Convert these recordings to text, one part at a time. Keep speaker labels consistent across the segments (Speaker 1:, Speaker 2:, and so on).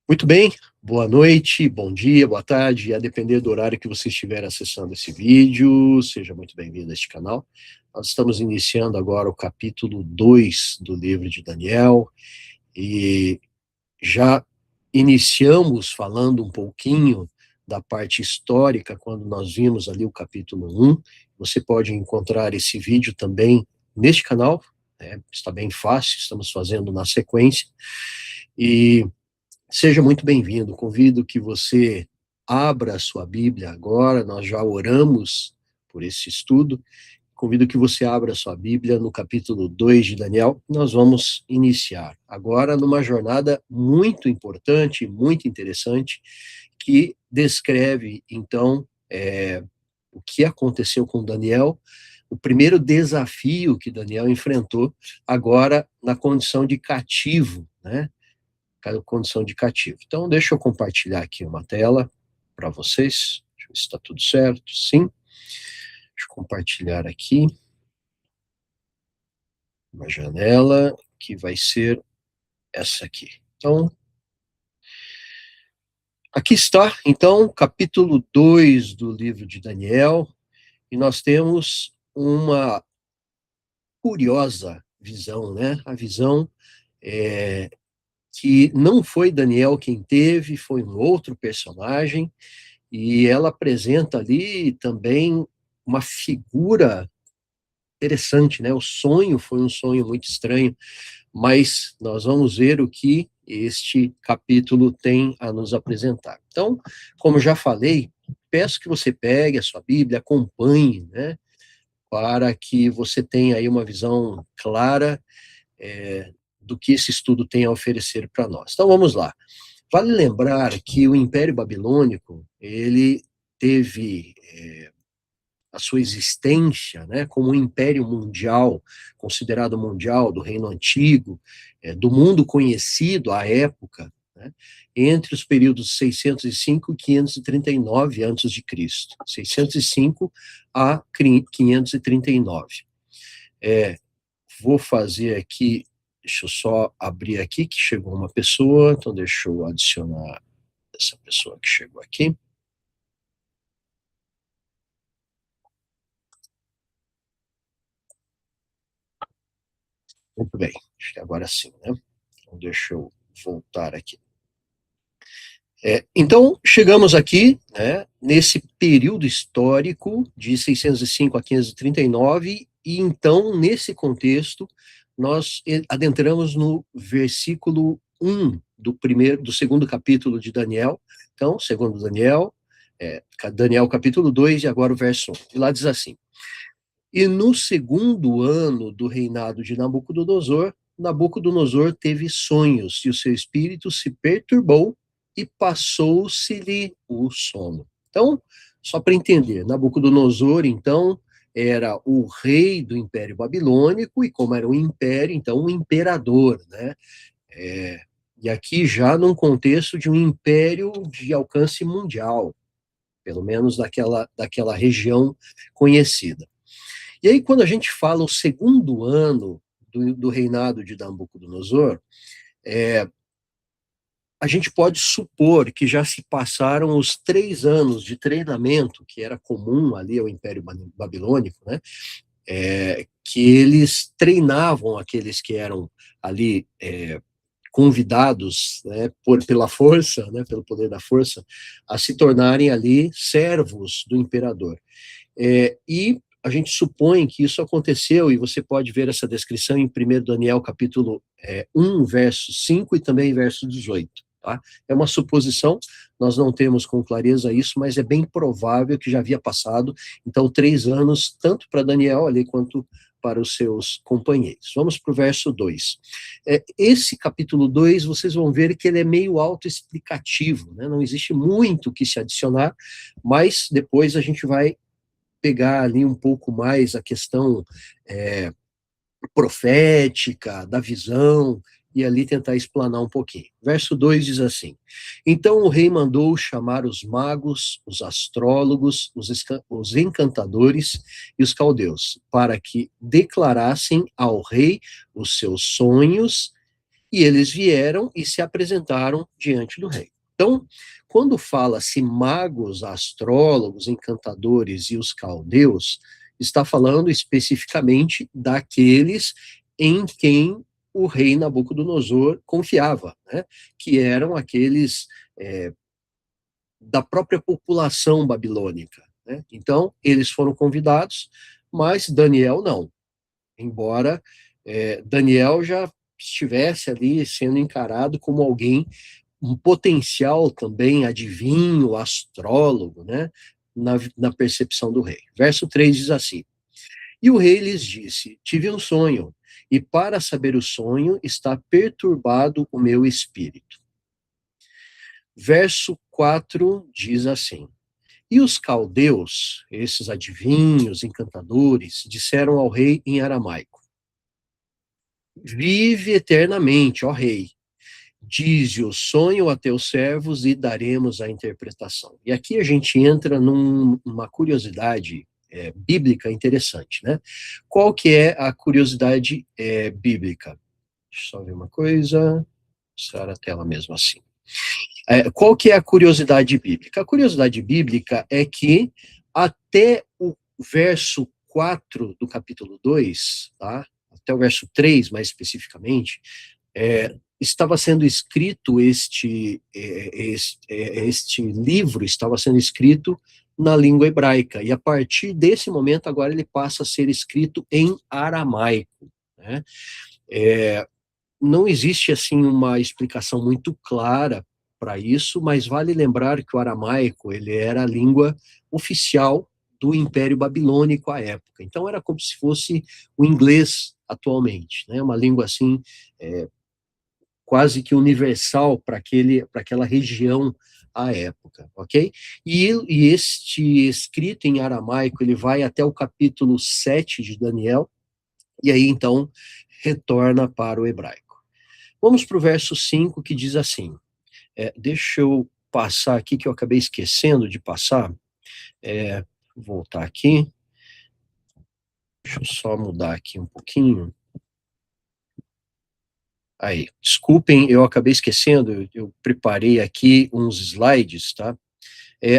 Speaker 1: Muito bem, boa noite, bom dia, boa tarde, a depender do horário que você estiver acessando esse vídeo, seja muito bem-vindo a este canal. Nós estamos iniciando agora o capítulo 2 do livro de Daniel, e já iniciamos falando um pouquinho da parte histórica, quando nós vimos ali o capítulo 1. Você pode encontrar esse vídeo também neste canal, né? Está bem fácil, estamos fazendo na sequência, e seja muito bem-vindo. Convido que você abra a sua Bíblia agora, nós já oramos por esse estudo. Convido que você abra a sua Bíblia no capítulo 2 de Daniel. Nós vamos iniciar agora numa jornada muito importante, muito interessante, que descreve, então, o que aconteceu com Daniel, o primeiro desafio que Daniel enfrentou, agora na condição de cativo, né? Condição de cativo. Então, deixa eu compartilhar aqui uma tela para vocês. Deixa eu ver se está tudo certo. Sim. Deixa eu compartilhar aqui uma janela que vai ser essa aqui. Então, aqui está, então, capítulo 2 do livro de Daniel, e nós temos uma curiosa visão, né? A visão que não foi Daniel quem teve, foi um outro personagem, e ela apresenta ali também uma figura interessante, né? O sonho foi um sonho muito estranho, mas nós vamos ver o que este capítulo tem a nos apresentar. Então, como já falei, peço que você pegue a sua Bíblia, acompanhe, né? Para que você tenha aí uma visão clara do que esse estudo tem a oferecer para nós. Então, vamos lá. Vale lembrar que o Império Babilônico, ele teve a sua existência, né, como um império mundial, considerado mundial, do Reino Antigo, do mundo conhecido à época, né, entre os períodos 605 e 539 a.C., 605 a 539. Vou fazer aqui, deixa eu só abrir aqui, que chegou uma pessoa, então deixa eu adicionar essa pessoa que chegou aqui. Muito bem, acho que agora sim, né? Então deixa eu voltar aqui. Então, chegamos aqui, né, nesse período histórico de 605 a 539, e então, nesse contexto, nós adentramos no versículo 1 do segundo capítulo de Daniel. Então, segundo Daniel, Daniel capítulo 2, e agora o verso 1. E lá diz assim: E no segundo ano do reinado de Nabucodonosor, Nabucodonosor teve sonhos, e o seu espírito se perturbou, e passou-se-lhe o sono. Então, só para entender, Nabucodonosor, então, era o rei do Império Babilônico, e como era um império, então, um imperador, né? E aqui já num contexto de um império de alcance mundial, pelo menos daquela região conhecida. E aí, quando a gente fala o segundo ano do reinado de Nabucodonosor, a gente pode supor que já se passaram os 3 anos de treinamento, que era comum ali ao Império Babilônico, né? Que eles treinavam aqueles que eram ali convidados, né, pela força, né, pelo poder da força, a se tornarem ali servos do imperador. E a gente supõe que isso aconteceu, e você pode ver essa descrição em 1 Daniel capítulo 1, verso 5 e também verso 18. Tá? É uma suposição, nós não temos com clareza isso, mas é bem provável que já havia passado, então, 3 anos, tanto para Daniel ali, quanto para os seus companheiros. Vamos para o verso 2. Esse capítulo 2, vocês vão ver que ele é meio autoexplicativo, né? Não existe muito o que se adicionar, mas depois a gente vai pegar ali um pouco mais a questão profética, da visão, e ali tentar explanar um pouquinho. Verso 2 diz assim: Então o rei mandou chamar os magos, os astrólogos, os encantadores e os caldeus, para que declarassem ao rei os seus sonhos E eles vieram e se apresentaram diante do rei. Então, quando fala-se magos, astrólogos, encantadores e os caldeus, está falando especificamente daqueles em quem o rei Nabucodonosor confiava, né? Que eram aqueles da própria população babilônica, né? Então, eles foram convidados, mas Daniel não. Embora Daniel já estivesse ali sendo encarado como alguém, um potencial também adivinho, astrólogo, né? Na percepção do rei. Verso 3 diz assim: E o rei lhes disse: Tive um sonho, e para saber o sonho está perturbado o meu espírito. Verso 4 diz assim: E os caldeus, esses adivinhos, encantadores, disseram ao rei em aramaico: Vive eternamente, ó rei. Dize o sonho a teus servos e daremos a interpretação. E aqui a gente entra numa curiosidade bíblica interessante, né? Qual que é a curiosidade bíblica? Deixa eu só ver uma coisa, mostrar a tela mesmo assim. Qual que é a curiosidade bíblica? A curiosidade bíblica é que até o verso 4 do capítulo 2, tá? Até o verso 3, mais especificamente, estava sendo escrito este livro estava sendo escrito na língua hebraica, e a partir desse momento agora ele passa a ser escrito em aramaico, né? Não existe assim uma explicação muito clara para isso, mas vale lembrar que o aramaico ele era a língua oficial do Império Babilônico à época. Então era como se fosse o inglês atualmente, né? Uma língua assim quase que universal para aquela região à época, ok? E este escrito em aramaico ele vai até o capítulo 7 de Daniel e aí então retorna para o hebraico. Vamos para o verso 5, que diz assim, deixa eu passar aqui, que eu acabei esquecendo de passar, voltar aqui, deixa eu só mudar aqui um pouquinho. Aí, desculpem, eu acabei esquecendo, eu preparei aqui uns slides, tá?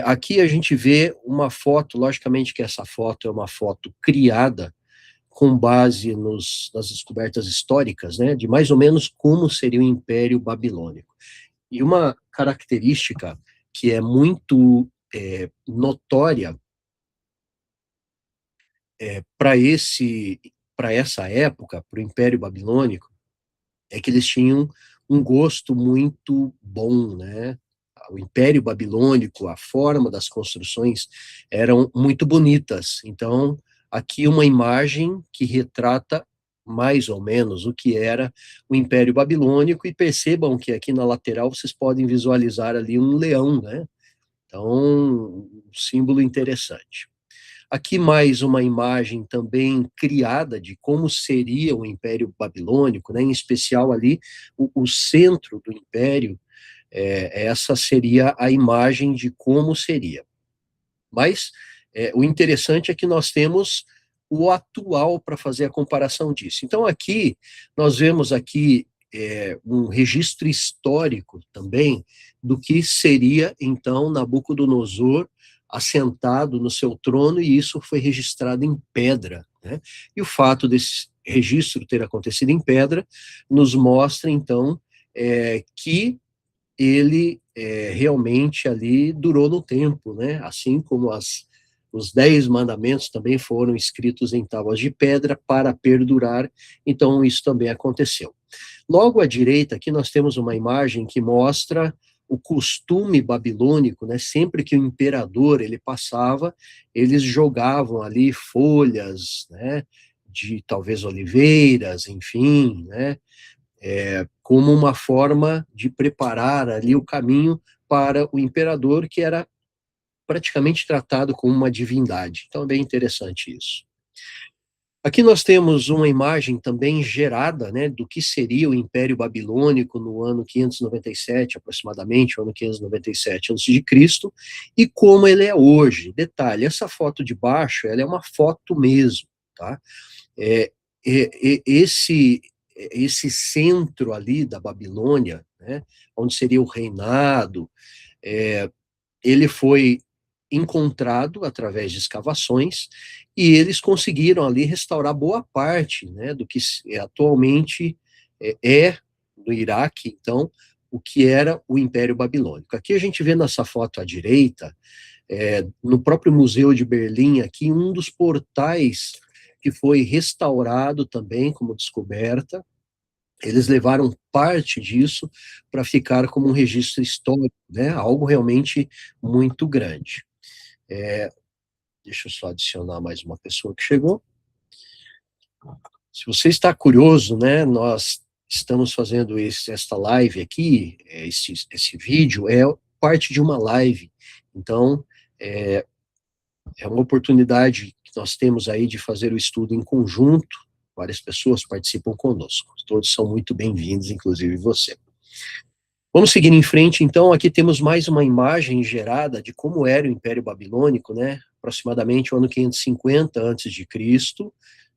Speaker 1: Aqui a gente vê uma foto, logicamente que essa foto é uma foto criada com base nas descobertas históricas, né, de mais ou menos como seria o Império Babilônico. E uma característica que é muito notória para essa época, para o Império Babilônico, é que eles tinham um gosto muito bom, né? O Império Babilônico, a forma das construções eram muito bonitas. Então, aqui uma imagem que retrata mais ou menos o que era o Império Babilônico, e percebam que aqui na lateral vocês podem visualizar ali um leão, né? Então, um símbolo interessante. Aqui mais uma imagem também criada de como seria o Império Babilônico, né? Em especial ali o centro do Império, essa seria a imagem de como seria. Mas o interessante é que nós temos o atual para fazer a comparação disso. Então aqui, nós vemos aqui um registro histórico também do que seria então Nabucodonosor assentado no seu trono, e isso foi registrado em pedra, né? E o fato desse registro ter acontecido em pedra nos mostra então que ele realmente ali durou no tempo, né? Assim como os 10 mandamentos também foram escritos em tábuas de pedra para perdurar, então isso também aconteceu. Logo à direita aqui nós temos uma imagem que mostra o costume babilônico, né? Sempre que o imperador ele passava, eles jogavam ali folhas, né? De talvez oliveiras, enfim, né? Como uma forma de preparar ali o caminho para o imperador, que era praticamente tratado como uma divindade. Então é bem interessante isso. Aqui nós temos uma imagem também gerada, né, do que seria o Império Babilônico no ano 597, aproximadamente, o ano 597 a.C., e como ele é hoje. Detalhe, essa foto de baixo, ela é uma foto mesmo, tá? esse centro ali da Babilônia, né, onde seria o reinado, ele foi encontrado através de escavações, e eles conseguiram ali restaurar boa parte, né, do que atualmente no Iraque, então, o que era o Império Babilônico. Aqui a gente vê nessa foto à direita, no próprio Museu de Berlim, aqui, um dos portais que foi restaurado também como descoberta. Eles levaram parte disso para ficar como um registro histórico, né? Algo realmente muito grande. Deixa eu só adicionar mais uma pessoa que chegou. Se você está curioso, né, nós estamos fazendo esta live aqui, esse vídeo é parte de uma live. Então, é uma oportunidade que nós temos aí de fazer o estudo em conjunto. Várias pessoas participam conosco. Todos são muito bem-vindos, inclusive você. Vamos seguir em frente, então. Aqui temos mais uma imagem gerada de como era o Império Babilônico, né? Aproximadamente o ano 550 a.C.,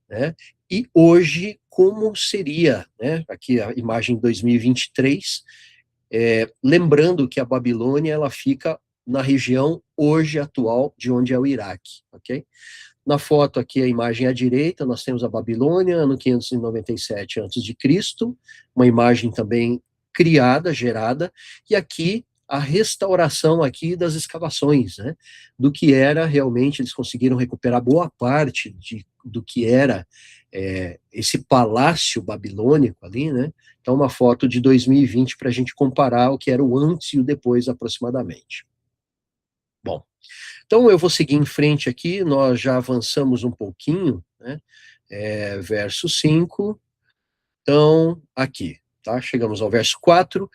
Speaker 1: né? E hoje, como seria, né? Aqui a imagem 2023, lembrando que a Babilônia, ela fica na região hoje atual de onde é o Iraque, ok? Na foto aqui, a imagem à direita, nós temos a Babilônia, ano 597 a.C., uma imagem também criada, gerada, e aqui a restauração aqui das escavações, né, do que era realmente, eles conseguiram recuperar boa parte do que era esse palácio babilônico ali, né, então uma foto de 2020 para a gente comparar o que era o antes e o depois aproximadamente. Bom, então eu vou seguir em frente aqui, nós já avançamos um pouquinho, né, verso 5, então aqui, tá, chegamos ao verso 4,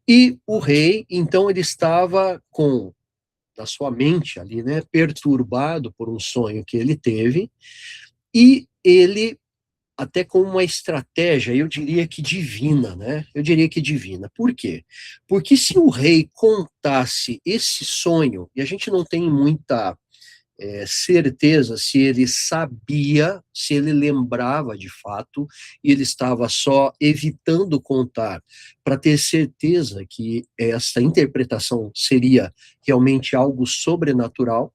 Speaker 1: e o rei, então ele estava com, na sua mente ali, né, perturbado por um sonho que ele teve, e ele até com uma estratégia, eu diria que divina, né? Eu diria que divina. Por quê? Porque se o rei contasse esse sonho, e a gente não tem muita certeza se ele sabia, se ele lembrava de fato, e ele estava só evitando contar para ter certeza que essa interpretação seria realmente algo sobrenatural,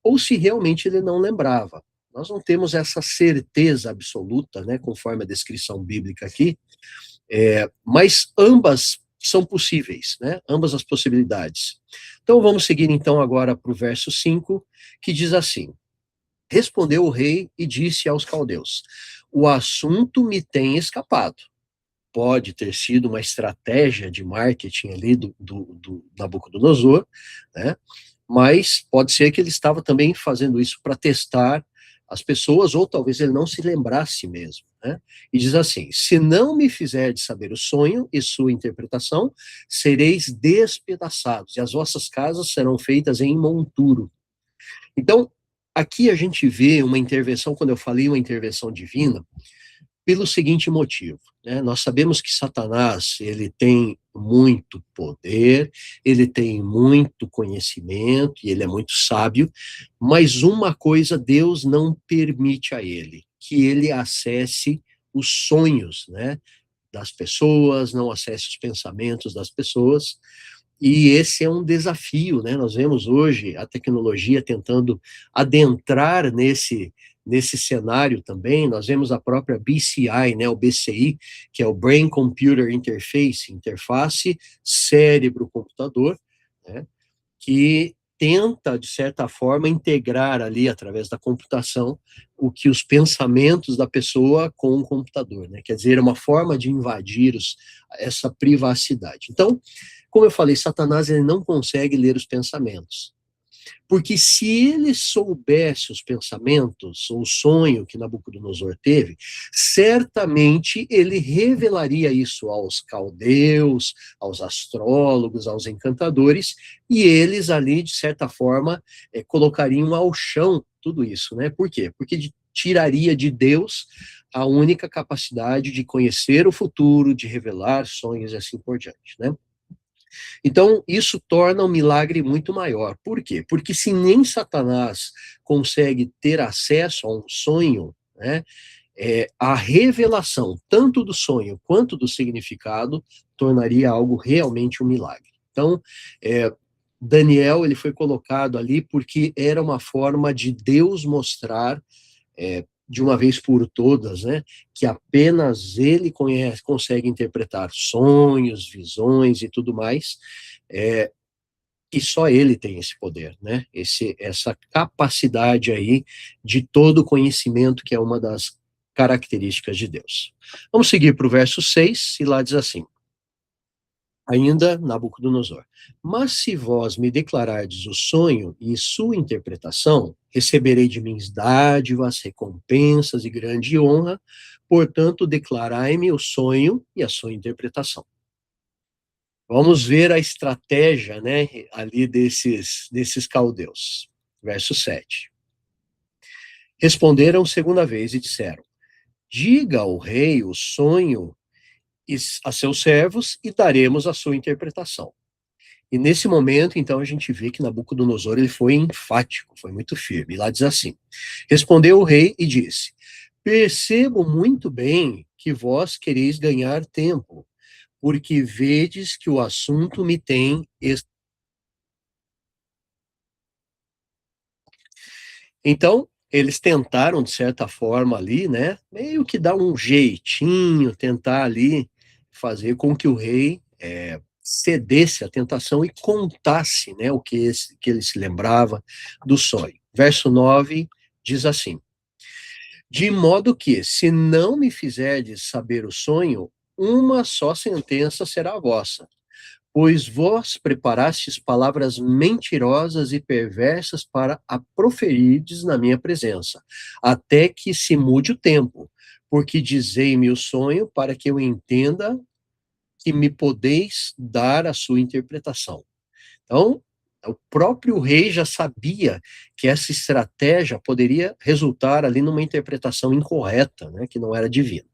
Speaker 1: ou se realmente ele não lembrava. Nós não temos essa certeza absoluta, né, conforme a descrição bíblica aqui, mas ambas são possíveis, né, ambas as possibilidades. Então vamos seguir então agora para o verso 5, que diz assim: Respondeu o rei e disse aos caldeus: O assunto me tem escapado. Pode ter sido uma estratégia de marketing ali do Nabucodonosor, né? Mas pode ser que ele estava também fazendo isso para testar as pessoas, ou talvez ele não se lembrasse mesmo, né? E diz assim: se não me fizerdes saber o sonho e sua interpretação, sereis despedaçados, e as vossas casas serão feitas em monturo. Então, aqui a gente vê uma intervenção, quando eu falei uma intervenção divina, pelo seguinte motivo, né? Nós sabemos que Satanás, ele tem muito poder, ele tem muito conhecimento, e ele é muito sábio, mas uma coisa Deus não permite a ele, que ele acesse os sonhos, né, das pessoas, não acesse os pensamentos das pessoas, e esse é um desafio, né? Nós vemos hoje a tecnologia tentando adentrar nesse cenário também. Nós vemos a própria BCI, né, o BCI, que é o Brain Computer Interface, interface cérebro-computador, né, que tenta, de certa forma, integrar ali, através da computação, o que os pensamentos da pessoa com o computador, né? Quer dizer, é uma forma de invadir essa privacidade. Então, como eu falei, Satanás ele não consegue ler os pensamentos. Porque se ele soubesse os pensamentos, ou o sonho que Nabucodonosor teve, certamente ele revelaria isso aos caldeus, aos astrólogos, aos encantadores, e eles ali, de certa forma, colocariam ao chão tudo isso, né? Por quê? Porque tiraria de Deus a única capacidade de conhecer o futuro, de revelar sonhos e assim por diante, né? Então, isso torna o milagre muito maior. Por quê? Porque se nem Satanás consegue ter acesso a um sonho, né, a revelação, tanto do sonho quanto do significado, tornaria algo realmente um milagre. Então, Daniel, ele foi colocado ali porque era uma forma de Deus mostrar, de uma vez por todas, né, que apenas ele consegue interpretar sonhos, visões e tudo mais, e só ele tem esse poder, né, essa capacidade aí de todo conhecimento, que é uma das características de Deus. Vamos seguir para o verso 6, e lá diz assim: ainda Nabucodonosor: mas se vós me declarardes o sonho e sua interpretação, receberei de mim dádivas, recompensas e grande honra, portanto declarai-me o sonho e a sua interpretação. Vamos ver a estratégia, né, ali desses caldeus. Verso 7. Responderam segunda vez e disseram: diga ao rei o sonho a seus servos e daremos a sua interpretação. E nesse momento, então, a gente vê que Nabucodonosor ele foi enfático, foi muito firme. E lá diz assim: respondeu o rei e disse: percebo muito bem que vós quereis ganhar tempo, porque vedes que o assunto me tem. Então, eles tentaram, de certa forma, ali, né, meio que dar um jeitinho, tentar ali fazer com que o rei cedesse à tentação e contasse, né, que ele se lembrava do sonho. Verso 9 diz assim: de modo que, se não me fizerdes saber o sonho, uma só sentença será vossa, pois vós preparastes palavras mentirosas e perversas para a proferirdes na minha presença, até que se mude o tempo, porque dizei-me o sonho para que eu entenda que me podeis dar a sua interpretação. Então, o próprio rei já sabia que essa estratégia poderia resultar ali numa interpretação incorreta, né, que não era divina.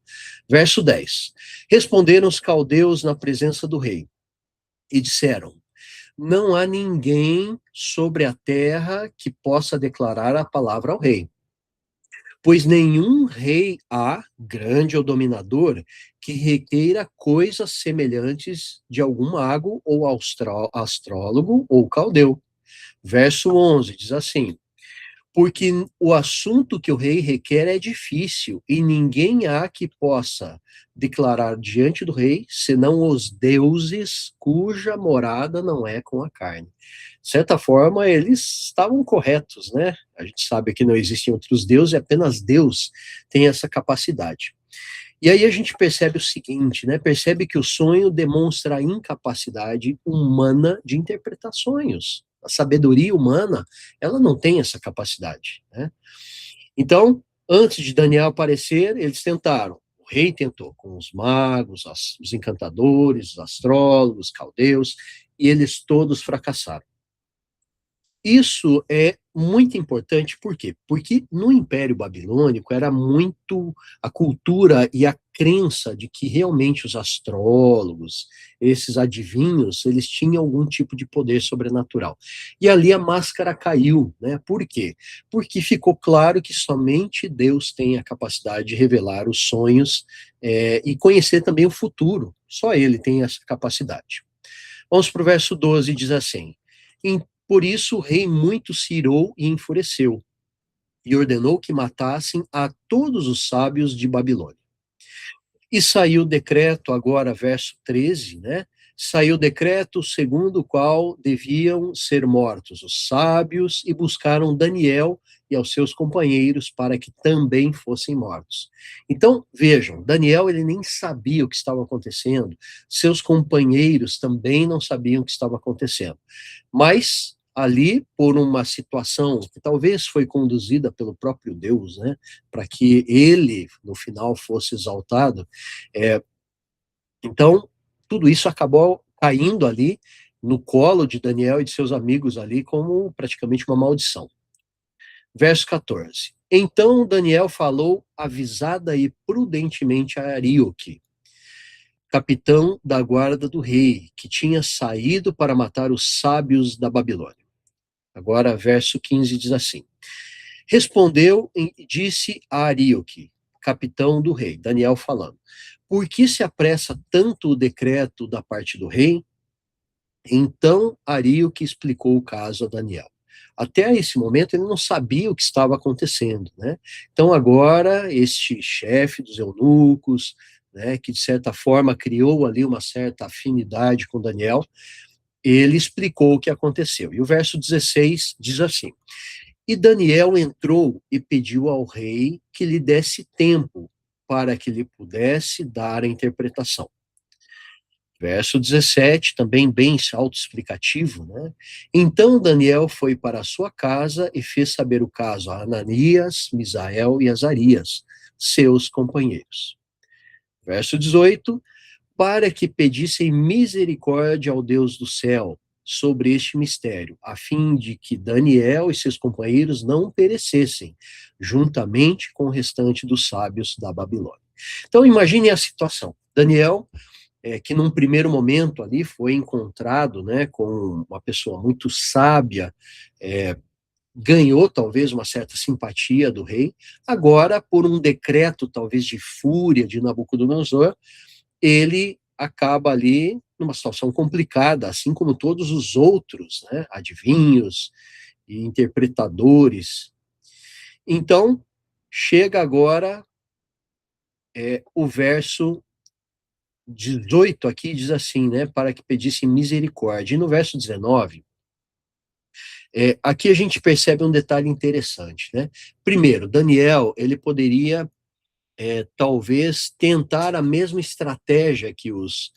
Speaker 1: Verso 10. Responderam os caldeus na presença do rei e disseram: não há ninguém sobre a terra que possa declarar a palavra ao rei, pois nenhum rei há, grande ou dominador, que requeira coisas semelhantes de algum mago ou astrólogo ou caldeu. Verso 11 diz assim: porque o assunto que o rei requer é difícil, e ninguém há que possa declarar diante do rei, senão os deuses cuja morada não é com a carne. De certa forma, eles estavam corretos, né? A gente sabe que não existem outros deuses, e apenas Deus tem essa capacidade. E aí a gente percebe o seguinte, né? Percebe que o sonho demonstra a incapacidade humana de interpretar sonhos. A sabedoria humana, ela não tem essa capacidade, né? Então, antes de Daniel aparecer, eles tentaram. O rei tentou com os magos, os encantadores, os astrólogos, os caldeus, e eles todos fracassaram. Isso é muito importante, por quê? Porque no Império Babilônico era muito a cultura e a crença de que realmente os astrólogos, esses adivinhos, eles tinham algum tipo de poder sobrenatural. E ali a máscara caiu, né? Por quê? Porque ficou claro que somente Deus tem a capacidade de revelar os sonhos e conhecer também o futuro. Só Ele tem essa capacidade. Vamos para o verso 12, diz assim: por isso o rei muito se irou e enfureceu, e ordenou que matassem a todos os sábios de Babilônia. E saiu o decreto, agora verso 13, né? Saiu o decreto segundo o qual deviam ser mortos os sábios, e buscaram Daniel e aos seus companheiros para que também fossem mortos. Então, vejam, Daniel ele nem sabia o que estava acontecendo, seus companheiros também não sabiam o que estava acontecendo. Mas ali, por uma situação que talvez foi conduzida pelo próprio Deus, né, para que ele, no final, fosse exaltado, então, tudo isso acabou caindo ali no colo de Daniel e de seus amigos ali como praticamente uma maldição. Verso 14. Então Daniel falou avisada e prudentemente a Arioque, capitão da guarda do rei, que tinha saído para matar os sábios da Babilônia. Agora, verso 15 diz assim: respondeu e disse a Arioque: capitão do rei, Daniel falando. Por que se apressa tanto o decreto da parte do rei? Então Aríoque explicou o caso a Daniel. Até esse momento ele não sabia o que estava acontecendo, né? Então agora este chefe dos eunucos, né, que de certa forma criou ali uma certa afinidade com Daniel, ele explicou o que aconteceu. E o verso 16 diz assim: E Daniel entrou e pediu ao rei que lhe desse tempo para que lhe pudesse dar a interpretação. Verso 17, também bem autoexplicativo, né? Então Daniel foi para a sua casa e fez saber o caso a Ananias, Misael e Azarias, seus companheiros. Verso 18, para que pedissem misericórdia ao Deus do céu sobre este mistério, a fim de que Daniel e seus companheiros não perecessem, juntamente com o restante dos sábios da Babilônia. Então imagine a situação. Daniel, que num primeiro momento ali foi encontrado, né, com uma pessoa muito sábia, ganhou talvez uma certa simpatia do rei, agora por um decreto talvez de fúria de Nabucodonosor, ele acaba ali numa situação complicada, assim como todos os outros, né, adivinhos e interpretadores. Então, chega agora o verso 18 aqui, diz assim, né, para que pedissem misericórdia. E no verso 19, aqui a gente percebe um detalhe interessante, né? Primeiro, Daniel, ele poderia talvez tentar a mesma estratégia que os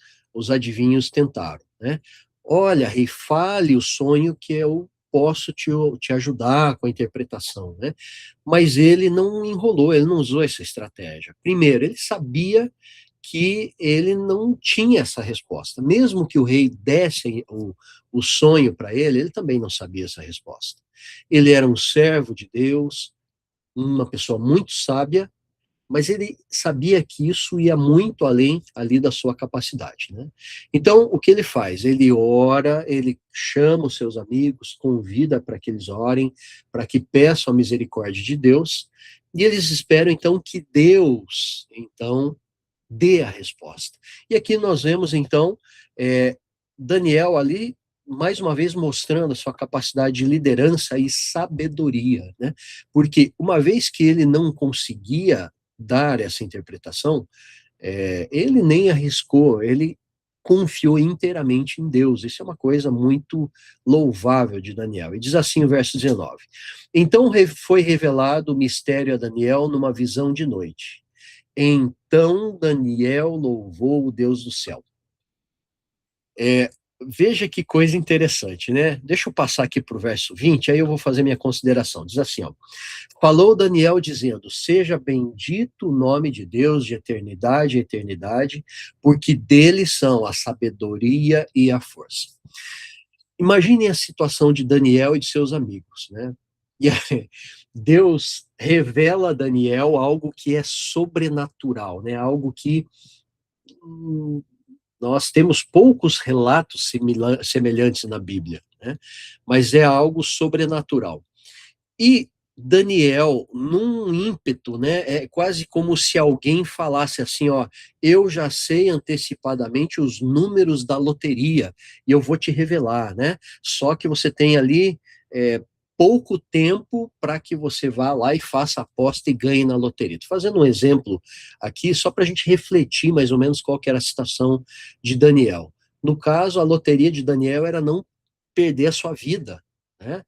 Speaker 1: adivinhos tentaram, né? Olha, rei, fale o sonho que eu posso te ajudar com a interpretação, né? Mas ele não enrolou, ele não usou essa estratégia. Primeiro, ele sabia que ele não tinha essa resposta. Mesmo que o rei desse o sonho para ele, ele também não sabia essa resposta. Ele era um servo de Deus, uma pessoa muito sábia, mas ele sabia que isso ia muito além ali da sua capacidade, né? Então, o que ele faz? Ele ora, ele chama os seus amigos, convida para que eles orem, para que peçam a misericórdia de Deus, e eles esperam, então, que Deus, então, dê a resposta. E aqui nós vemos, então, Daniel ali, mais uma vez mostrando a sua capacidade de liderança e sabedoria, né? Porque uma vez que ele não conseguia dar essa interpretação, ele nem arriscou, ele confiou inteiramente em Deus. Isso é uma coisa muito louvável de Daniel. E diz assim o verso 19: Então foi revelado o mistério a Daniel numa visão de noite. Então Daniel louvou o Deus do céu. Veja que coisa interessante, né? Deixa eu passar aqui para o verso 20, aí eu vou fazer minha consideração. Diz assim, ó: Falou Daniel dizendo: Seja bendito o nome de Deus de eternidade a eternidade, porque dele são a sabedoria e a força. Imaginem a situação de Daniel e de seus amigos, né? E Deus revela a Daniel algo que é sobrenatural, né? Algo que nós temos poucos relatos semelhantes na Bíblia, né? Mas é algo sobrenatural. E Daniel, num ímpeto, né, é quase como se alguém falasse assim, ó: eu já sei antecipadamente os números da loteria e eu vou te revelar, né? Só que você tem ali pouco tempo para que você vá lá e faça a aposta e ganhe na loteria. Estou fazendo um exemplo aqui só para a gente refletir mais ou menos qual que era a situação de Daniel. No caso, a loteria de Daniel era não perder a sua vida, né?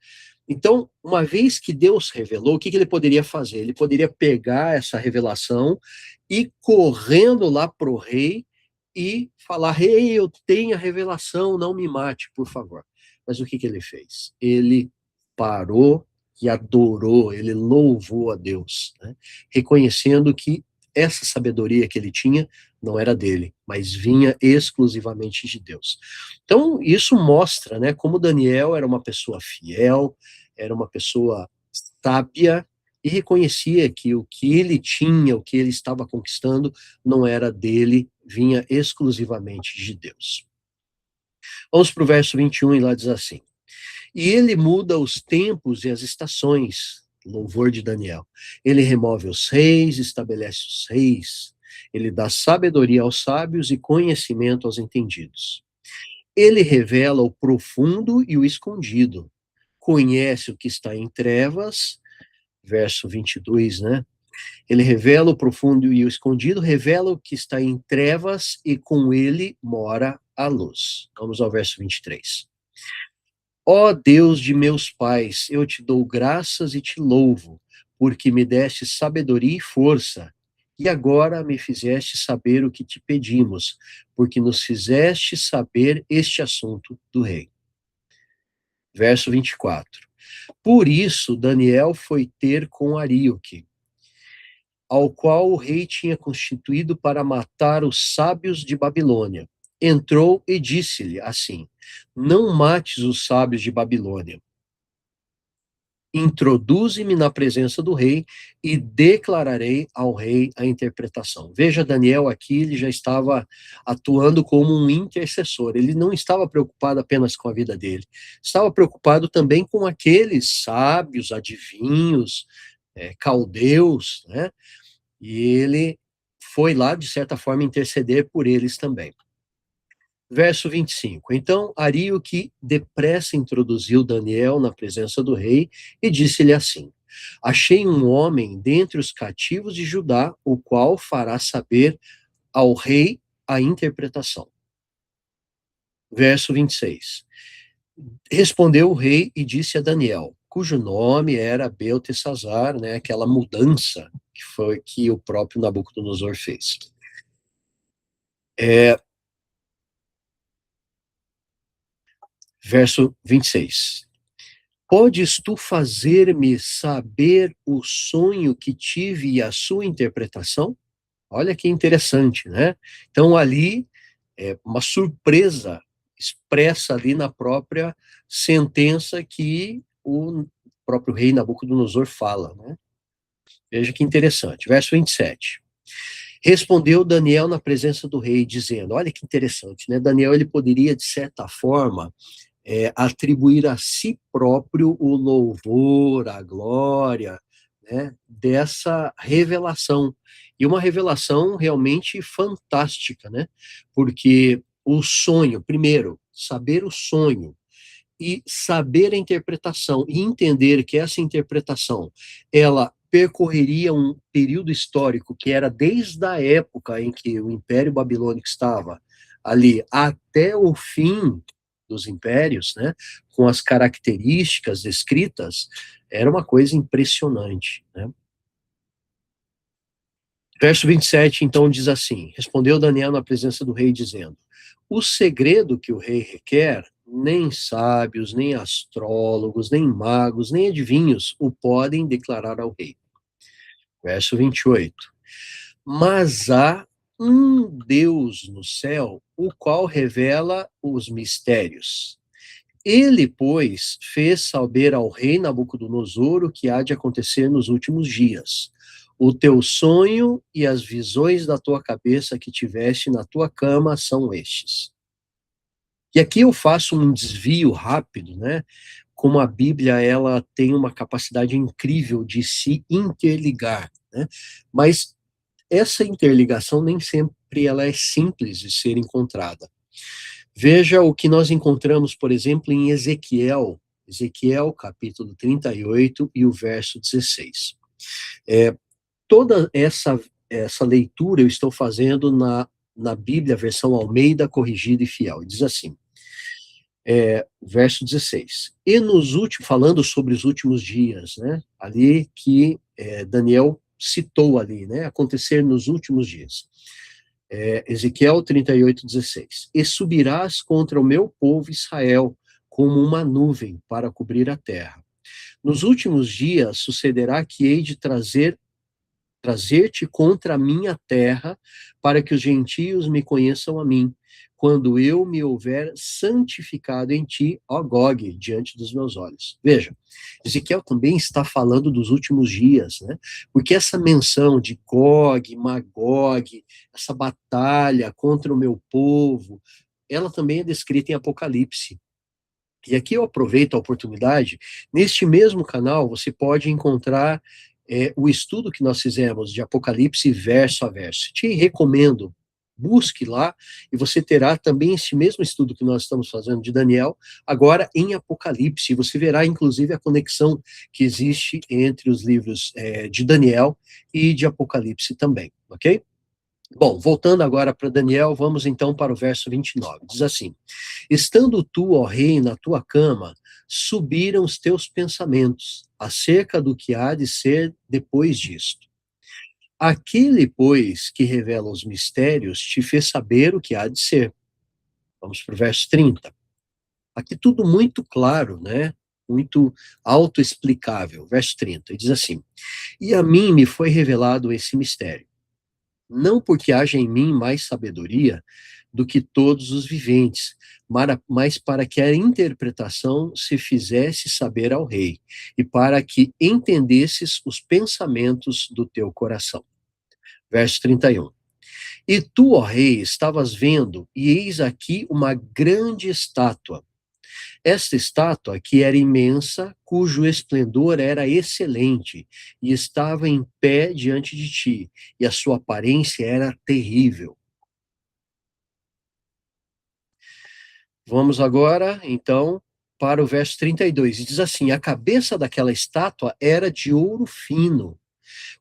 Speaker 1: Então, uma vez que Deus revelou, o que ele poderia fazer? Ele poderia pegar essa revelação e correndo lá para o rei e falar: rei, eu tenho a revelação, não me mate, por favor. Mas o que ele fez? Ele parou e adorou, ele louvou a Deus, né? Reconhecendo que essa sabedoria que ele tinha não era dele, mas vinha exclusivamente de Deus. Então, isso mostra, né, como Daniel era uma pessoa fiel, era uma pessoa sábia e reconhecia que o que ele tinha, o que ele estava conquistando, não era dele, vinha exclusivamente de Deus. Vamos para o verso 21 e lá diz assim: E ele muda os tempos e as estações, louvor de Daniel. Ele remove os reis, estabelece os reis. Ele dá sabedoria aos sábios e conhecimento aos entendidos. Ele revela o profundo e o escondido. Conhece o que está em trevas, verso 22, né? Ele revela o profundo e o escondido, revela o que está em trevas e com ele mora a luz. Vamos ao verso 23. Ó Deus de meus pais, eu te dou graças e te louvo, porque me deste sabedoria e força, e agora me fizeste saber o que te pedimos, porque nos fizeste saber este assunto do rei. Verso 24. Por isso Daniel foi ter com Aríoque, ao qual o rei tinha constituído para matar os sábios de Babilônia. Entrou e disse-lhe assim: não mates os sábios de Babilônia. Introduze-me na presença do rei e declararei ao rei a interpretação. Veja, Daniel aqui, ele já estava atuando como um intercessor. Ele não estava preocupado apenas com a vida dele, estava preocupado também com aqueles sábios, adivinhos, caldeus, né? E ele foi lá, de certa forma, interceder por eles também. Verso 25. Então, Aríoque depressa introduziu Daniel na presença do rei e disse-lhe assim: achei um homem dentre os cativos de Judá, o qual fará saber ao rei a interpretação. Verso 26. Respondeu o rei e disse a Daniel, cujo nome era Beltesazar, né, aquela mudança que o próprio Nabucodonosor fez. Verso 26. Podes tu fazer-me saber o sonho que tive e a sua interpretação? Olha que interessante, né? Então, ali, uma surpresa expressa ali na própria sentença que o próprio rei Nabucodonosor fala, né? Veja que interessante. Verso 27. Respondeu Daniel na presença do rei, dizendo, olha que interessante, né? Daniel, ele poderia, de certa forma, atribuir a si próprio o louvor, a glória, né, dessa revelação. E uma revelação realmente fantástica, né? Porque o sonho, primeiro, saber o sonho, e saber a interpretação, e entender que essa interpretação, ela percorreria um período histórico que era desde a época em que o Império Babilônico estava ali até o fim dos impérios, né, com as características descritas, era uma coisa impressionante, né? Verso 27, então, diz assim, respondeu Daniel na presença do rei, dizendo, o segredo que o rei requer, nem sábios, nem astrólogos, nem magos, nem adivinhos o podem declarar ao rei. Verso 28, mas há um Deus no céu, o qual revela os mistérios. Ele, pois, fez saber ao rei Nabucodonosor o que há de acontecer nos últimos dias. O teu sonho e as visões da tua cabeça que tiveste na tua cama são estes. E aqui eu faço um desvio rápido, né? Como a Bíblia, ela tem uma capacidade incrível de se interligar, né? Mas essa interligação nem sempre ela é simples de ser encontrada. Veja o que nós encontramos, por exemplo, em Ezequiel capítulo 38 e o verso 16. Toda essa leitura eu estou fazendo na Bíblia, versão Almeida, corrigida e fiel. Diz assim, verso 16. E nos últimos, falando sobre os últimos dias, né? Ali que Daniel citou ali, né? Acontecer nos últimos dias. Ezequiel 38, 16. E subirás contra o meu povo Israel como uma nuvem para cobrir a terra. Nos últimos dias sucederá que hei de trazer-te contra a minha terra, para que os gentios me conheçam a mim, quando eu me houver santificado em ti, ó Gog, diante dos meus olhos. Veja, Ezequiel também está falando dos últimos dias, né? Porque essa menção de Gog, Magog, essa batalha contra o meu povo, ela também é descrita em Apocalipse. E aqui eu aproveito a oportunidade, neste mesmo canal você pode encontrar o estudo que nós fizemos de Apocalipse verso a verso. Te recomendo, busque lá, e você terá também esse mesmo estudo que nós estamos fazendo de Daniel, agora em Apocalipse. Você verá, inclusive, a conexão que existe entre os livros de Daniel e de Apocalipse também, ok? Bom, voltando agora para Daniel, vamos então para o verso 29. Diz assim: Estando tu, ó rei, na tua cama, subiram os teus pensamentos acerca do que há de ser depois disto. Aquele, pois, que revela os mistérios, te fez saber o que há de ser. Vamos para o verso 30. Aqui tudo muito claro, né? Muito autoexplicável. Verso 30, e diz assim: E a mim me foi revelado esse mistério, não porque haja em mim mais sabedoria do que todos os viventes, mas para que a interpretação se fizesse saber ao rei, e para que entendesses os pensamentos do teu coração. Verso 31. E tu, ó rei, estavas vendo, e eis aqui uma grande estátua. Esta estátua, que era imensa, cujo esplendor era excelente, e estava em pé diante de ti, e a sua aparência era terrível. Vamos agora, então, para o verso 32. E diz assim: A cabeça daquela estátua era de ouro fino,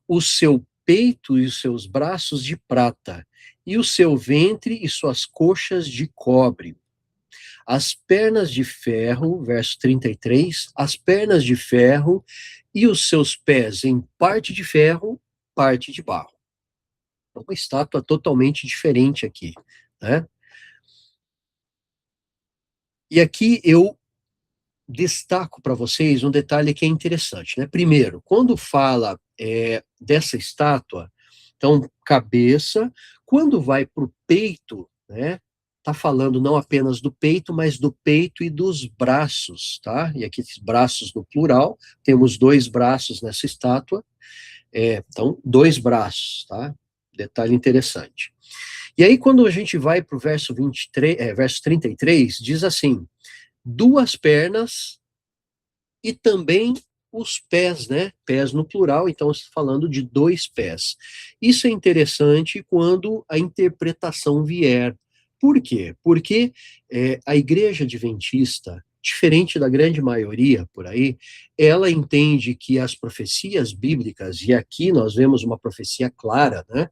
Speaker 1: o seu peito e os seus braços de prata, e o seu ventre e suas coxas de cobre. As pernas de ferro, verso 33, as pernas de ferro e os seus pés em parte de ferro, parte de barro. É uma estátua totalmente diferente aqui, né? E aqui eu destaco para vocês um detalhe que é interessante, né? Primeiro, quando fala dessa estátua, então, cabeça, quando vai para o peito, né? Tá falando não apenas do peito, mas do peito e dos braços, tá? E aqui braços no plural, temos dois braços nessa estátua, então, dois braços, tá? Detalhe interessante. E aí, quando a gente vai para o verso 23, verso 33, diz assim: duas pernas e também os pés, né? Pés no plural, então falando de dois pés. Isso é interessante quando a interpretação vier. Por quê? Porque a igreja adventista, diferente da grande maioria por aí, ela entende que as profecias bíblicas, e aqui nós vemos uma profecia clara, né?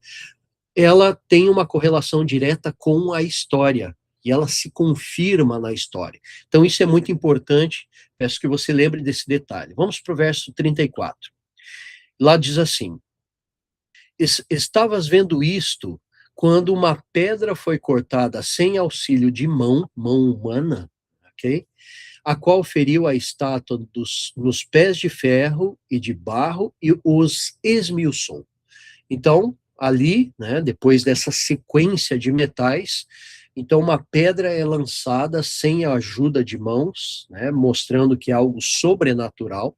Speaker 1: Ela tem uma correlação direta com a história, e ela se confirma na história. Então, isso é muito importante, peço que você lembre desse detalhe. Vamos para o verso 34. Lá diz assim: Estavas vendo isto quando uma pedra foi cortada sem auxílio de mão humana, ok? A qual feriu a estátua nos pés de ferro e de barro e os esmiuçou. Então, ali, né, depois dessa sequência de metais, então uma pedra é lançada sem a ajuda de mãos, né, mostrando que é algo sobrenatural,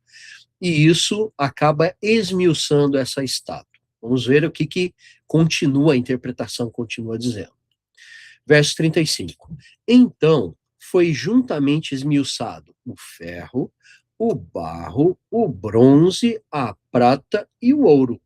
Speaker 1: e isso acaba esmiuçando essa estátua. Vamos ver o que continua, a interpretação continua dizendo. Verso 35. Então, foi juntamente esmiuçado o ferro, o barro, o bronze, a prata e o ouro,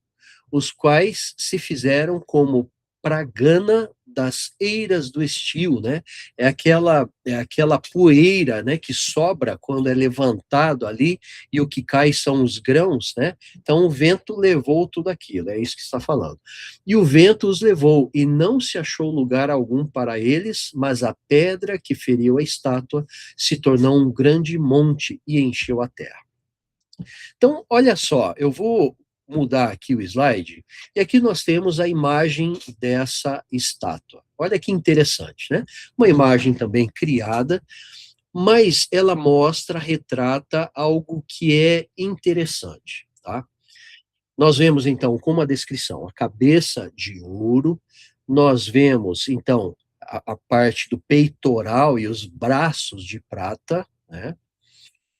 Speaker 1: os quais se fizeram como pragana das eiras do estio, né? É aquela poeira, né, que sobra quando é levantado ali, e o que cai são os grãos, né? Então o vento levou tudo aquilo, é isso que está falando. E o vento os levou, e não se achou lugar algum para eles, mas a pedra que feriu a estátua se tornou um grande monte e encheu a terra. Então, olha só, eu vou mudar aqui o slide, e aqui nós temos a imagem dessa estátua. Olha que interessante, né? Uma imagem também criada, mas ela mostra, retrata algo que é interessante, tá? Nós vemos, então, como a descrição, a cabeça de ouro, nós vemos, então, a parte do peitoral e os braços de prata, né?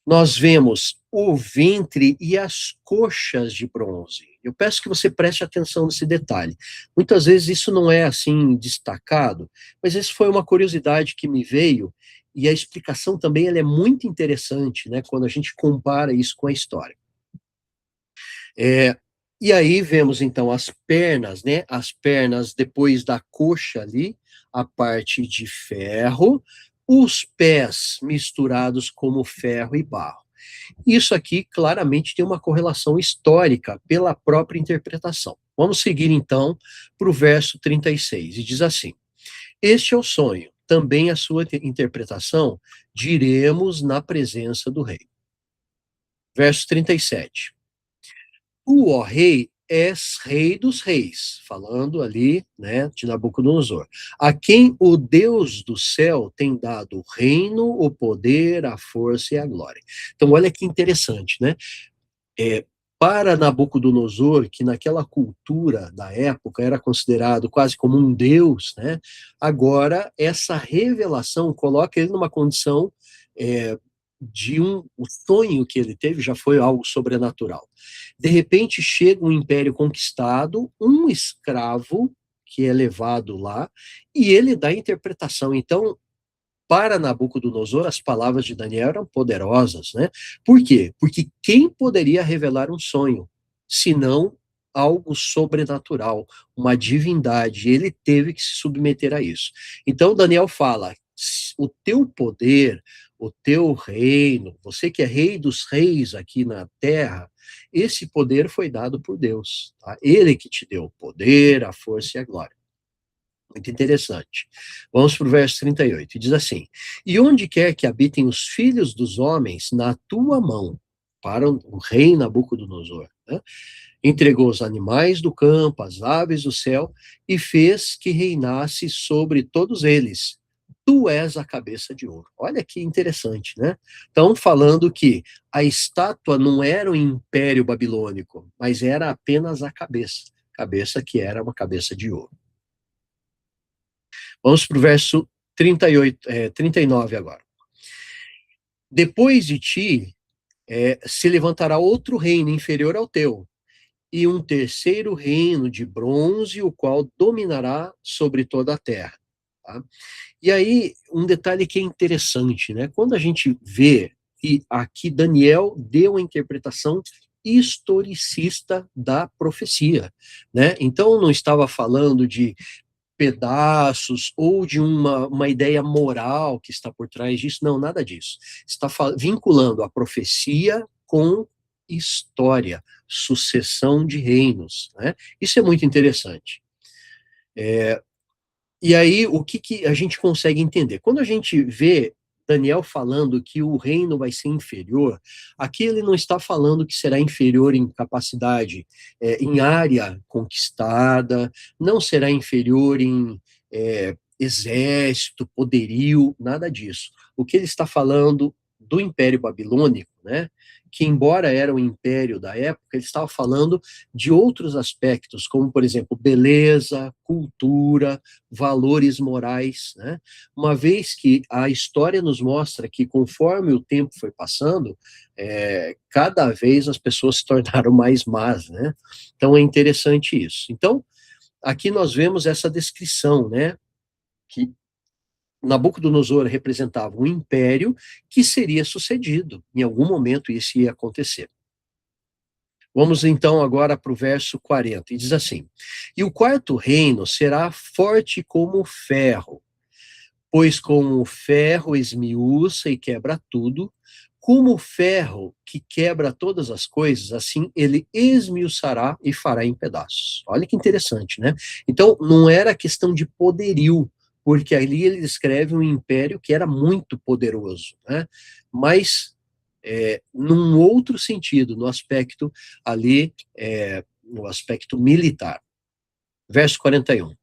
Speaker 1: Nós vemos o ventre e as coxas de bronze. Eu peço que você preste atenção nesse detalhe. Muitas vezes isso não é assim destacado, mas isso foi uma curiosidade que me veio, e a explicação também ela é muito interessante, né, quando a gente compara isso com a história. E aí vemos então as pernas, né, as pernas depois da coxa ali, a parte de ferro, os pés misturados como ferro e barro. Isso aqui claramente tem uma correlação histórica pela própria interpretação. Vamos seguir então para o verso 36, e diz assim: Este é o sonho, também a sua interpretação, diremos na presença do rei. Verso 37. Tu, ó rei, és rei dos reis, falando ali, né, de Nabucodonosor, a quem o Deus do céu tem dado o reino, o poder, a força e a glória. Então, olha que interessante, né? É, para Nabucodonosor, que naquela cultura da época era considerado quase como um deus, né? Agora, essa revelação coloca ele numa condição é, o sonho que ele teve já foi algo sobrenatural. De repente chega um império conquistado, um escravo que é levado lá, e ele dá interpretação. Então, para Nabucodonosor, as palavras de Daniel eram poderosas, né? Por quê? Porque quem poderia revelar um sonho, senão algo sobrenatural, uma divindade? Ele teve que se submeter a isso. Então, Daniel fala: o teu poder, o teu reino, você que é rei dos reis aqui na terra, esse poder foi dado por Deus. Tá? Ele que te deu o poder, a força e a glória. Muito interessante. Vamos para o verso 38, e diz assim: E onde quer que habitem os filhos dos homens, na tua mão, para o rei Nabucodonosor, né? Entregou os animais do campo, as aves do céu, e fez que reinasse sobre todos eles. Tu és a cabeça de ouro. Olha que interessante, né? Então, falando que a estátua não era o império babilônico, mas era apenas a cabeça que era uma cabeça de ouro. Vamos para o verso 39 agora. Depois de ti se levantará outro reino inferior ao teu, e um terceiro reino de bronze, o qual dominará sobre toda a terra. Tá? E aí, um detalhe que é interessante, né? Quando a gente vê que aqui Daniel deu a interpretação historicista da profecia, né? Então não estava falando de pedaços ou de uma ideia moral que está por trás disso. Não, nada disso. Está vinculando a profecia com história, sucessão de reinos. Né? Isso é muito interessante. E aí, o que a gente consegue entender? Quando a gente vê Daniel falando que o reino vai ser inferior, aqui ele não está falando que será inferior em capacidade, em área conquistada, não será inferior em exército, poderio, nada disso. O que ele está falando do Império Babilônico, né, que embora era um império da época, ele estava falando de outros aspectos, como, por exemplo, beleza, cultura, valores morais, né? Uma vez que a história nos mostra que conforme o tempo foi passando, cada vez as pessoas se tornaram mais más, né? Então é interessante isso. Então, aqui nós vemos essa descrição, né? Que Nabucodonosor representava um império que seria sucedido. Em algum momento isso ia acontecer. Vamos então agora para o verso 40, e diz assim: E o quarto reino será forte como o ferro, pois como o ferro esmiuça e quebra tudo, como o ferro que quebra todas as coisas, assim ele esmiuçará e fará em pedaços. Olha que interessante, né? Então, não era questão de poderio, porque ali ele descreve um império que era muito poderoso, né? Mas, num outro sentido, no aspecto ali, no aspecto militar. Verso 41.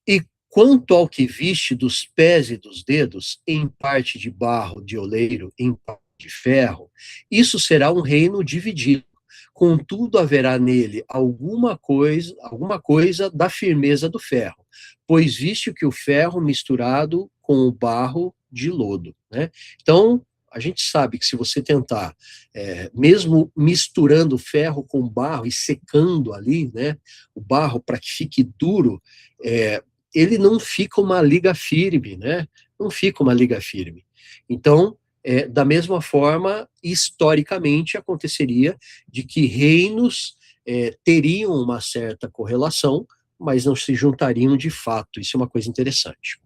Speaker 1: E quanto ao que viste dos pés e dos dedos, em parte de barro de oleiro, em parte de ferro, isso será um reino dividido. Contudo, haverá nele alguma coisa da firmeza do ferro, pois viste que o ferro misturado com o barro de lodo, né? Então, a gente sabe que se você tentar, mesmo misturando ferro com barro e secando ali, né, o barro para que fique duro, ele não fica uma liga firme, né? não fica uma liga firme. Então, da mesma forma, historicamente, aconteceria de que reinos teriam uma certa correlação, mas não se juntariam de fato. Isso é uma coisa interessante.